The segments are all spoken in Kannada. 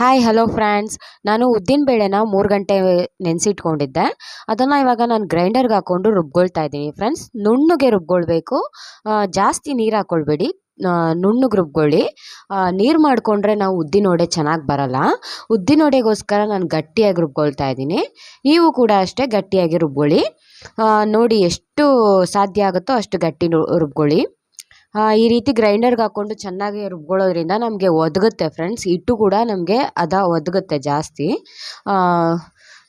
Hi hello friends. ನಾನು ಉದ್ದಿನ ಬೇಳೆನ 3 ಗಂಟೆ ನೆನೆಸಿಟ್ಕೊಂಡಿದ್ದೆ. ಅದನ್ನು ಇವಾಗ ನಾನು ಗ್ರೈಂಡರ್ಗೆ ಹಾಕ್ಕೊಂಡು ರುಬ್ಕೊಳ್ತಾ ಇದ್ದೀನಿ ಫ್ರೆಂಡ್ಸ್. ನುಣ್ಣಗೆ ರುಬ್ಕೊಳ್ಬೇಕು, ಜಾಸ್ತಿ ನೀರು ಹಾಕ್ಕೊಳ್ಬೇಡಿ, ನುಣ್ಣಗೆ ರುಬ್ಕೊಳ್ಳಿ. ನೀರು ಮಾಡಿಕೊಂಡ್ರೆ ನಾವು ಉದ್ದಿನ ವಡೆ ಚೆನ್ನಾಗಿ ಬರಲ್ಲ. ಉದ್ದಿನ ವಡೆಗೋಸ್ಕರ ನಾನು ಗಟ್ಟಿಯಾಗಿ ರುಬ್ಕೊಳ್ತಾ ಇದ್ದೀನಿ. ನೀವು ಕೂಡ ಅಷ್ಟೇ ಗಟ್ಟಿಯಾಗಿ ರುಬ್ಕೊಳ್ಳಿ. ನೋಡಿ ಎಷ್ಟು ಸಾಧ್ಯ ಆಗುತ್ತೋ ಅಷ್ಟು ಗಟ್ಟಿ ರುಬ್ಕೊಳ್ಳಿ. ಈ ರೀತಿ ಗ್ರೈಂಡರ್ಗೆ ಹಾಕ್ಕೊಂಡು ಚೆನ್ನಾಗಿ ರುಬ್ಕೊಳ್ಳೋದ್ರಿಂದ ನಮಗೆ ಒದಗುತ್ತೆ ಫ್ರೆಂಡ್ಸ್. ಹಿಟ್ಟು ಕೂಡ ನಮಗೆ ಒದಗುತ್ತೆ ಜಾಸ್ತಿ.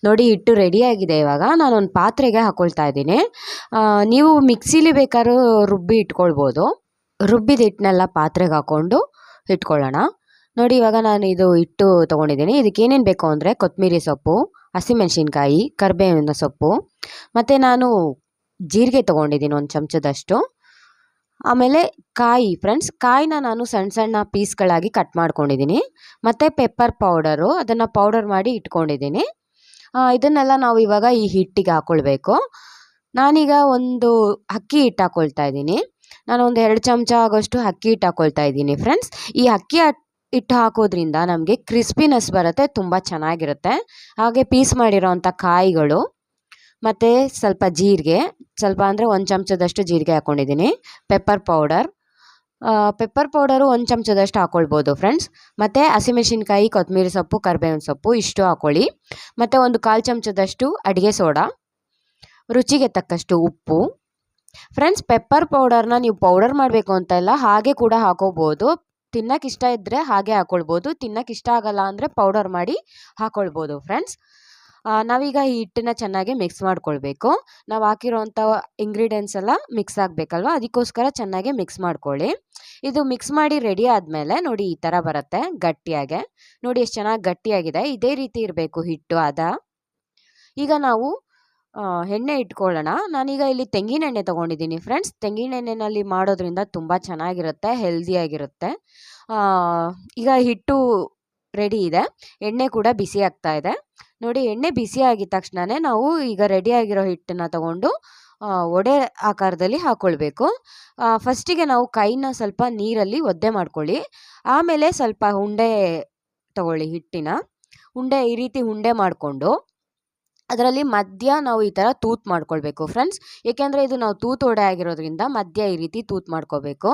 ನೋಡಿ ಹಿಟ್ಟು ರೆಡಿಯಾಗಿದೆ. ಇವಾಗ ನಾನೊಂದು ಪಾತ್ರೆಗೆ ಹಾಕ್ಕೊಳ್ತಾ ಇದ್ದೀನಿ. ನೀವು ಮಿಕ್ಸಿಲಿ ಬೇಕಾದ್ರೂ ರುಬ್ಬಿ ಇಟ್ಕೊಳ್ಬೋದು. ರುಬ್ಬಿದ ಹಿಟ್ಟನ್ನೆಲ್ಲ ಪಾತ್ರೆಗೆ ಹಾಕ್ಕೊಂಡು ಇಟ್ಕೊಳ್ಳೋಣ. ನೋಡಿ ಇವಾಗ ನಾನು ಇದು ಹಿಟ್ಟು ತೊಗೊಂಡಿದ್ದೀನಿ. ಇದಕ್ಕೆ ಏನೇನು ಬೇಕು ಅಂದರೆ ಕೊತ್ತಂಬರಿ ಸೊಪ್ಪು, ಹಸಿಮೆಣಸಿನ್ಕಾಯಿ, ಕರಿಬೇವಿನ ಸೊಪ್ಪು, ಮತ್ತು ನಾನು ಜೀರಿಗೆ ತೊಗೊಂಡಿದ್ದೀನಿ 1 ಚಮಚದಷ್ಟು. ಆಮೇಲೆ ಕಾಯಿ ಫ್ರೆಂಡ್ಸ್, ಕಾಯಿನ ನಾನು ಸಣ್ಣ ಸಣ್ಣ ಪೀಸ್ಗಳಾಗಿ ಕಟ್ ಮಾಡ್ಕೊಂಡಿದ್ದೀನಿ. ಮತ್ತು ಪೆಪ್ಪರ್ ಪೌಡರು, ಅದನ್ನು ಪೌಡರ್ ಮಾಡಿ ಇಟ್ಕೊಂಡಿದ್ದೀನಿ. ಇದನ್ನೆಲ್ಲ ನಾವು ಇವಾಗ ಈ ಹಿಟ್ಟಿಗೆ ಹಾಕ್ಕೊಳ್ಬೇಕು. ನಾನೀಗ ಒಂದು ಅಕ್ಕಿ ಹಿಟ್ಟು ಹಾಕ್ಕೊಳ್ತಾ ಇದ್ದೀನಿ. ನಾನು ಒಂದು 2 ಚಮಚ ಆಗೋಷ್ಟು ಅಕ್ಕಿ ಹಿಟ್ಟು ಹಾಕ್ಕೊಳ್ತಾ ಇದ್ದೀನಿ ಫ್ರೆಂಡ್ಸ್. ಈ ಅಕ್ಕಿ ಹಿಟ್ಟು ಹಾಕೋದ್ರಿಂದ ನಮಗೆ ಕ್ರಿಸ್ಪಿನೆಸ್ ಬರುತ್ತೆ, ತುಂಬ ಚೆನ್ನಾಗಿರುತ್ತೆ. ಹಾಗೆ ಪೀಸ್ ಮಾಡಿರೋವಂಥ ಕಾಯಿಗಳು ಮತ್ತು ಸ್ವಲ್ಪ ಜೀರಿಗೆ, ಸ್ವಲ್ಪ ಅಂದರೆ 1 ಚಮಚದಷ್ಟು ಜೀರಿಗೆ ಹಾಕ್ಕೊಂಡಿದ್ದೀನಿ. ಪೆಪ್ಪರ್ ಪೌಡರು 1 ಚಮಚದಷ್ಟು ಹಾಕ್ಕೊಳ್ಬೋದು ಫ್ರೆಂಡ್ಸ್. ಮತ್ತು ಹಸಿಮೆಣಸಿನ್ಕಾಯಿ, ಕೊತ್ತಂಬರಿ ಸೊಪ್ಪು, ಕರಿಬೇವಿನ ಸೊಪ್ಪು ಇಷ್ಟು ಹಾಕ್ಕೊಳ್ಳಿ. ಮತ್ತು ಒಂದು 1/4 ಚಮಚದಷ್ಟು ಅಡುಗೆ ಸೋಡಾ, ರುಚಿಗೆ ತಕ್ಕಷ್ಟು ಉಪ್ಪು. ಫ್ರೆಂಡ್ಸ್, ಪೆಪ್ಪರ್ ಪೌಡರ್ನ ನೀವು ಪೌಡರ್ ಮಾಡಬೇಕು ಅಂತ ಇಲ್ಲ, ಹಾಗೆ ಕೂಡ ಹಾಕೋಬೋದು. ತಿನ್ನೋಕೆ ಇಷ್ಟ ಇದ್ದರೆ ಹಾಗೆ ಹಾಕ್ಕೊಳ್ಬೋದು, ತಿನ್ನೋಕೆ ಇಷ್ಟ ಆಗಲ್ಲ ಅಂದರೆ ಪೌಡರ್ ಮಾಡಿ ಹಾಕ್ಕೊಳ್ಬೋದು ಫ್ರೆಂಡ್ಸ್. ನಾವೀಗ ಈ ಹಿಟ್ಟನ್ನ ಚೆನ್ನಾಗಿ ಮಿಕ್ಸ್ ಮಾಡ್ಕೊಳ್ಬೇಕು. ನಾವು ಹಾಕಿರೋವಂಥ ಇಂಗ್ರೀಡಿಯೆಂಟ್ಸ್ ಎಲ್ಲ ಮಿಕ್ಸ್ ಆಗಬೇಕಲ್ವ, ಅದಕ್ಕೋಸ್ಕರ ಚೆನ್ನಾಗಿ ಮಿಕ್ಸ್ ಮಾಡ್ಕೊಳ್ಳಿ. ಇದು ಮಿಕ್ಸ್ ಮಾಡಿ ರೆಡಿ ಆದಮೇಲೆ ನೋಡಿ ಈ ಥರ ಬರುತ್ತೆ ಗಟ್ಟಿಯಾಗೆ. ನೋಡಿ ಎಷ್ಟು ಚೆನ್ನಾಗಿ ಗಟ್ಟಿಯಾಗಿದೆ. ಇದೇ ರೀತಿ ಇರಬೇಕು ಹಿಟ್ಟು ಈಗ ನಾವು ಎಣ್ಣೆ ಇಟ್ಕೊಳ್ಳೋಣ. ನಾನೀಗ ಇಲ್ಲಿ ತೆಂಗಿನ ಎಣ್ಣೆ ತೊಗೊಂಡಿದ್ದೀನಿ ಫ್ರೆಂಡ್ಸ್. ತೆಂಗಿನ ಎಣ್ಣೆನಲ್ಲಿ ಮಾಡೋದ್ರಿಂದ ತುಂಬ ಚೆನ್ನಾಗಿರುತ್ತೆ, ಹೆಲ್ದಿಯಾಗಿರುತ್ತೆ. ಈಗ ಹಿಟ್ಟು ರೆಡಿ ಇದೆ, ಎಣ್ಣೆ ಕೂಡ ಬಿಸಿ ಆಗ್ತಾ ಇದೆ. ನೋಡಿ ಎಣ್ಣೆ ಬಿಸಿ ಆಗಿದ ತಕ್ಷಣವೇ ನಾವು ಈಗ ರೆಡಿಯಾಗಿರೋ ಹಿಟ್ಟನ್ನು ತಗೊಂಡು ವಡೆ ಆಕಾರದಲ್ಲಿ ಹಾಕ್ಕೊಳ್ಬೇಕು. ಫಸ್ಟಿಗೆ ನಾವು ಕೈನ ಸ್ವಲ್ಪ ನೀರಲ್ಲಿ ಒದ್ದೆ ಮಾಡ್ಕೊಳ್ಳಿ. ಆಮೇಲೆ ಸ್ವಲ್ಪ ಉಂಡೆ ತಗೊಳ್ಳಿ, ಹಿಟ್ಟಿನ ಉಂಡೆ ಈ ರೀತಿ ಉಂಡೆ ಮಾಡಿಕೊಂಡು ಅದರಲ್ಲಿ ಮಧ್ಯ ನಾವು ಈ ಥರ ತೂತು ಮಾಡ್ಕೊಳ್ಬೇಕು ಫ್ರೆಂಡ್ಸ್. ಏಕೆಂದರೆ ಇದು ನಾವು ತೂತು ವಡೆ ಆಗಿರೋದ್ರಿಂದ ಮಧ್ಯ ಈ ರೀತಿ ತೂತು ಮಾಡ್ಕೋಬೇಕು.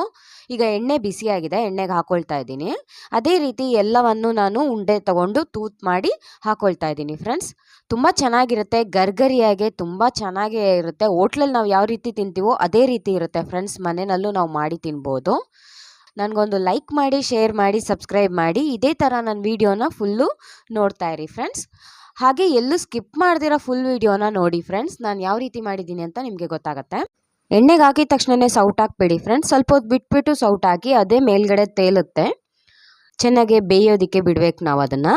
ಈಗ ಎಣ್ಣೆ ಬಿಸಿಯಾಗಿದೆ, ಎಣ್ಣೆಗೆ ಹಾಕ್ಕೊಳ್ತಾ ಇದ್ದೀನಿ. ಅದೇ ರೀತಿ ಎಲ್ಲವನ್ನು ನಾನು ಉಂಡೆ ತಗೊಂಡು ತೂತು ಮಾಡಿ ಹಾಕ್ಕೊಳ್ತಾ ಇದ್ದೀನಿ ಫ್ರೆಂಡ್ಸ್. ತುಂಬ ಚೆನ್ನಾಗಿರುತ್ತೆ, ಗರ್ಗರಿಯಾಗೆ ತುಂಬ ಚೆನ್ನಾಗೇ ಇರುತ್ತೆ. ಹೋಟ್ಲಲ್ಲಿ ನಾವು ಯಾವ ರೀತಿ ತಿಂತೀವೋ ಅದೇ ರೀತಿ ಇರುತ್ತೆ ಫ್ರೆಂಡ್ಸ್. ಮನೆಯಲ್ಲೂ ನಾವು ಮಾಡಿ ತಿನ್ಬೋದು. ನನಗೊಂದು ಲೈಕ್ ಮಾಡಿ, ಶೇರ್ ಮಾಡಿ, ಸಬ್ಸ್ಕ್ರೈಬ್ ಮಾಡಿ. ಇದೇ ಥರ ನನ್ನ ವೀಡಿಯೋನ ಫುಲ್ಲು ನೋಡ್ತಾ ಇರಿ ಫ್ರೆಂಡ್ಸ್. ಹಾಗೆ ಎಲ್ಲೂ ಸ್ಕಿಪ್ ಮಾಡ್ದಿರೋ ಫುಲ್ ವೀಡಿಯೋನ ನೋಡಿ ಫ್ರೆಂಡ್ಸ್. ನಾನು ಯಾವ ರೀತಿ ಮಾಡಿದ್ದೀನಿ ಅಂತ ನಿಮಗೆ ಗೊತ್ತಾಗುತ್ತೆ. ಎಣ್ಣೆಗೆ ಹಾಕಿದ ತಕ್ಷಣವೇ ಸೌಟ್ ಹಾಕ್ಬೇಡಿ ಫ್ರೆಂಡ್ಸ್. ಸ್ವಲ್ಪ ಹೊತ್ತು ಬಿಟ್ಬಿಟ್ಟು ಸೌಟ್ ಹಾಕಿ, ಅದೇ ಮೇಲ್ಗಡೆ ತೇಲುತ್ತೆ. ಚೆನ್ನಾಗಿ ಬೇಯೋದಕ್ಕೆ ಬಿಡ್ಬೇಕು ನಾವು ಅದನ್ನು.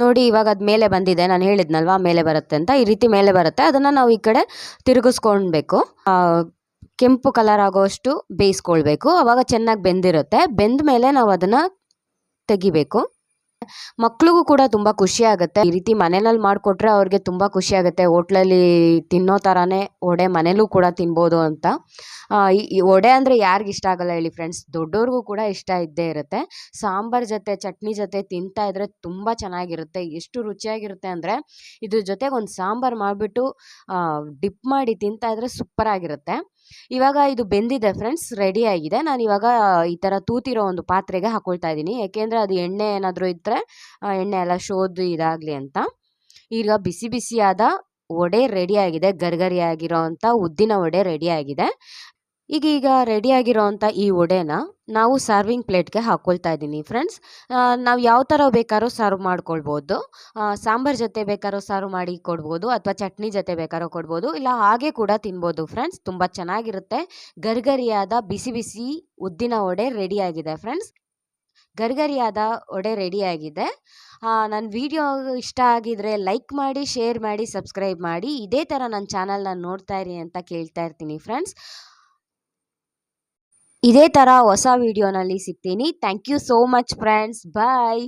ನೋಡಿ ಇವಾಗ ಅದು ಮೇಲೆ ಬಂದಿದೆ, ನಾನು ಹೇಳಿದ್ನಲ್ವಾ ಮೇಲೆ ಬರುತ್ತೆ ಅಂತ. ಈ ರೀತಿ ಮೇಲೆ ಬರುತ್ತೆ, ಅದನ್ನು ನಾವು ಈ ಕಡೆ ತಿರುಗಿಸ್ಕೊಳ್ಬೇಕು. ಕೆಂಪು ಕಲರ್ ಆಗೋಷ್ಟು ಬೇಯಿಸ್ಕೊಳ್ಬೇಕು. ಅವಾಗ ಚೆನ್ನಾಗಿ ಬೆಂದಿರುತ್ತೆ. ಬೆಂದ ಮೇಲೆ ನಾವು ಅದನ್ನು ತೆಗಿಬೇಕು. ಮಕ್ಳಿಗೂ ಕೂಡ ತುಂಬ ಖುಷಿ ಆಗುತ್ತೆ. ಈ ರೀತಿ ಮನೆಯಲ್ಲಿ ಮಾಡಿಕೊಟ್ರೆ ಅವ್ರಿಗೆ ತುಂಬ ಖುಷಿ ಆಗುತ್ತೆ. ಹೋಟ್ಲಲ್ಲಿ ತಿನ್ನೋ ಥರನೇ ವಡೆ ಮನೇಲೂ ಕೂಡ ತಿನ್ಬೋದು ಅಂತ. ಈ ವಡೆ ಅಂದರೆ ಯಾರಿಗೆ ಇಷ್ಟ ಆಗಲ್ಲ ಹೇಳಿ ಫ್ರೆಂಡ್ಸ್. ದೊಡ್ಡವ್ರಿಗೂ ಕೂಡ ಇಷ್ಟ ಇದ್ದೇ ಇರುತ್ತೆ. ಸಾಂಬಾರ್ ಜೊತೆ, ಚಟ್ನಿ ಜೊತೆ ತಿಂತಾ ಇದ್ರೆ ತುಂಬ ಚೆನ್ನಾಗಿರುತ್ತೆ. ಎಷ್ಟು ರುಚಿಯಾಗಿರುತ್ತೆ ಅಂದರೆ ಇದ್ರ ಜೊತೆಗೆ ಒಂದು ಸಾಂಬಾರು ಮಾಡಿಬಿಟ್ಟು ಡಿಪ್ ಮಾಡಿ ತಿಂತಾ ಇದ್ರೆ ಸೂಪರಾಗಿರುತ್ತೆ. ಇವಾಗ ಇದು ಬೆಂದಿದೆ ಫ್ರೆಂಡ್ಸ್, ರೆಡಿ ಆಗಿದೆ. ನಾನು ಇವಾಗ ಈ ಥರ ತೂತಿರೋ ಒಂದು ಪಾತ್ರೆಗೆ ಹಾಕ್ಕೊಳ್ತಾ ಇದ್ದೀನಿ. ಯಾಕೆಂದರೆ ಅದು ಎಣ್ಣೆ ಏನಾದರೂ ಇದ್ದರೆ ಎಣ್ಣೆ ಎಲ್ಲ ಶೋಧಿ ಇದಾಗಲಿ ಅಂತ. ಈಗ ಬಿಸಿ ಬಿಸಿಯಾದ ವಡೆ ರೆಡಿಯಾಗಿದೆ. ಗರ್ಗರಿಯಾಗಿರೋ ಅಂಥ ಉದ್ದಿನ ವಡೆ ರೆಡಿಯಾಗಿದೆ. ಈಗ ರೆಡಿಯಾಗಿರೋವಂಥ ಈ ವಡೆನ ನಾವು ಸರ್ವಿಂಗ್ ಪ್ಲೇಟ್ಗೆ ಹಾಕ್ಕೊಳ್ತಾ ಇದ್ದೀನಿ ಫ್ರೆಂಡ್ಸ್. ನಾವು ಯಾವ ಥರ ಬೇಕಾದ್ರೂ ಸರ್ವ್ ಮಾಡ್ಕೊಳ್ಬೋದು. ಸಾಂಬಾರ್ ಜೊತೆ ಬೇಕಾದ್ರೂ ಸರ್ವ್ ಮಾಡಿ ಕೊಡ್ಬೋದು, ಅಥವಾ ಚಟ್ನಿ ಜೊತೆ ಬೇಕಾದ್ರೂ ಕೊಡ್ಬೋದು, ಇಲ್ಲ ಹಾಗೆ ಕೂಡ ತಿನ್ಬೋದು ಫ್ರೆಂಡ್ಸ್. ತುಂಬ ಚೆನ್ನಾಗಿರುತ್ತೆ. ಗರ್ಗರಿಯಾದ ಬಿಸಿ ಬಿಸಿ ಉದ್ದಿನ ವಡೆ ರೆಡಿಯಾಗಿದೆ ಫ್ರೆಂಡ್ಸ್. ಗರ್ಗರಿಯಾದ ವಡೆ ರೆಡಿಯಾಗಿದೆ. ನನ್ನ ವಿಡಿಯೋ ಇಷ್ಟ ಆಗಿದರೆ ಲೈಕ್ ಮಾಡಿ, ಶೇರ್ ಮಾಡಿ, ಸಬ್ಸ್ಕ್ರೈಬ್ ಮಾಡಿ. ಇದೇ ಥರ ನನ್ನ ಚಾನಲ್ನ ನೋಡ್ತಾ ಇರಿ ಅಂತ ಕೇಳ್ತಾ ಇರ್ತೀನಿ ಫ್ರೆಂಡ್ಸ್. ಇದೇ ಥರ ಹೊಸ ವಿಡಿಯೋನಲ್ಲಿ ಸಿಗ್ತೀನಿ. Thank you so much friends. Bye.